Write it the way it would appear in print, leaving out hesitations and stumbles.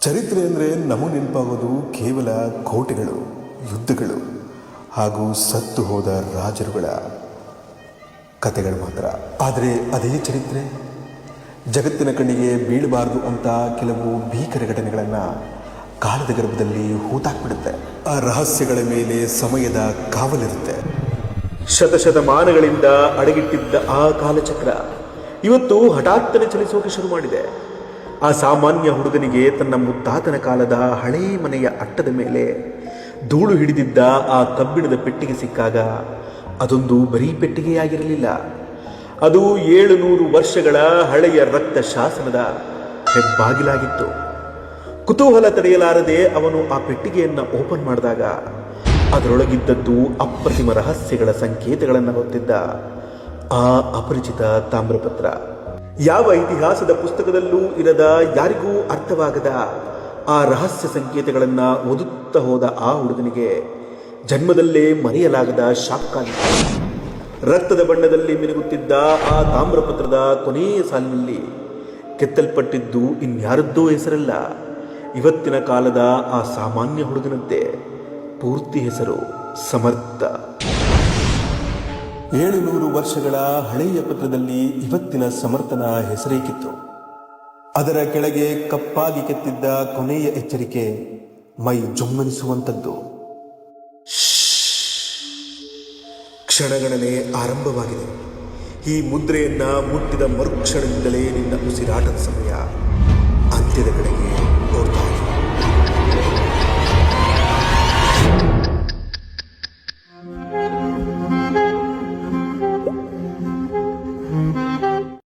ಚರಿತ್ರೆ ಅಂದರೆ ನಮಗೆ ನೆನಪಾಗೋದು ಕೇವಲ ಕೋಟೆಗಳು, ಯುದ್ಧಗಳು ಹಾಗೂ ಸತ್ತು ಹೋದ ರಾಜರುಗಳ ಕಥೆಗಳು ಮಾತ್ರ. ಆದರೆ ಅದೇ ಚರಿತ್ರೆ ಜಗತ್ತಿನ ಕಣ್ಣಿಗೆ ಬೀಳಬಾರ್ದು ಅಂತ ಕೆಲವು ಭೀಕರ ಘಟನೆಗಳನ್ನು ಕಾಲದ ಗರ್ಭದಲ್ಲಿ ಹೂತಾಕ್ಬಿಡುತ್ತೆ. ಆ ರಹಸ್ಯಗಳ ಮೇಲೆ ಸಮಯದ ಕಾವಲಿರುತ್ತೆ. ಶತಶತಮಾನಗಳಿಂದ ಅಡಗಿಟ್ಟಿದ್ದ ಆ ಕಾಲಚಕ್ರ ಇವತ್ತು ಹಠಾತ್ತನೆ ಚಲಿಸೋಕೆ ಶುರು ಮಾಡಿದೆ. ಆ ಸಾಮಾನ್ಯ ಹುಡುಗನಿಗೆ ತನ್ನ ಮುತ್ತಾತನ ಕಾಲದ ಹಳೇ ಮನೆಯ ಅಟ್ಟದ ಮೇಲೆ ಧೂಳು ಹಿಡಿದಿದ್ದ ಆ ಕಬ್ಬಿಣದ ಪೆಟ್ಟಿಗೆ ಸಿಕ್ಕಾಗ ಅದೊಂದು ಬರೀ ಪೆಟ್ಟಿಗೆಯಾಗಿರಲಿಲ್ಲ. ಅದು 700 ವರ್ಷಗಳ ಹಳೆಯ ರಕ್ತ ಶಾಸನದ ಹೆಬ್ಬಾಗಿಲಾಗಿತ್ತು. ಕುತೂಹಲ ತಡೆಯಲಾರದೆ ಅವನು ಆ ಪೆಟ್ಟಿಗೆಯನ್ನು ಓಪನ್ ಮಾಡಿದಾಗ ಅದರೊಳಗಿದ್ದದ್ದು ಅಪ್ರತಿಮ ರಹಸ್ಯಗಳ ಸಂಕೇತಗಳನ್ನು ಹೊತ್ತಿದ್ದ ಆ ಅಪರಿಚಿತ ತಾಮ್ರಪತ್ರ. ಯಾವ ಇತಿಹಾಸದ ಪುಸ್ತಕದಲ್ಲೂ ಇರದ, ಯಾರಿಗೂ ಅರ್ಥವಾಗದ ಆ ರಹಸ್ಯ ಸಂಕೇತಗಳನ್ನು ಓದುತ್ತಾ ಹೋದ ಆ ಹುಡುಗನಿಗೆ ಜನ್ಮದಲ್ಲೇ ಮರೆಯಲಾಗದ ಶಾಕ್ ಆಗಿತ್ತು. ರಕ್ತದ ಬಣ್ಣದಲ್ಲಿ ಮಿನುಗುತ್ತಿದ್ದ ಆ ತಾಮ್ರಪತ್ರದ ಕೊನೆಯ ಸಾಲಿನಲ್ಲಿ ಕೆತ್ತಲ್ಪಟ್ಟಿದ್ದು ಇನ್ಯಾರದ್ದೋ ಹೆಸರಲ್ಲ, ಇವತ್ತಿನ ಕಾಲದ ಆ ಸಾಮಾನ್ಯ ಹುಡುಗನಂತೆ. ಪೂರ್ತಿ ಹೆಸರು ಸಮರ್ಥ. 700 ವರ್ಷಗಳ ಹಳೆಯ ಪತ್ರದಲ್ಲಿ ಇವತ್ತಿನ ಸಮರ್ಥನ ಹೆಸರೇಕಿತ್ತು. ಅದರ ಕೆಳಗೆ ಕಪ್ಪಾಗಿ ಕೆತ್ತಿದ್ದ ಕೊನೆಯ ಎಚ್ಚರಿಕೆ ಮೈ ಜುಮ್ಮನಿಸುವಂಥದ್ದು. ಕ್ಷಣಗಣನೆ ಆರಂಭವಾಗಿದೆ. ಈ ಮುದ್ರೆಯನ್ನ ಮುಟ್ಟಿದ ಮರುಕ್ಷಣದಿಂದಲೇ ನಿನ್ನ ಉಸಿರಾಟದ ಸಮಯ ಅಂತ್ಯದ ಕಡೆಗೆ ಓಡ್ತಾ ಇದೆ.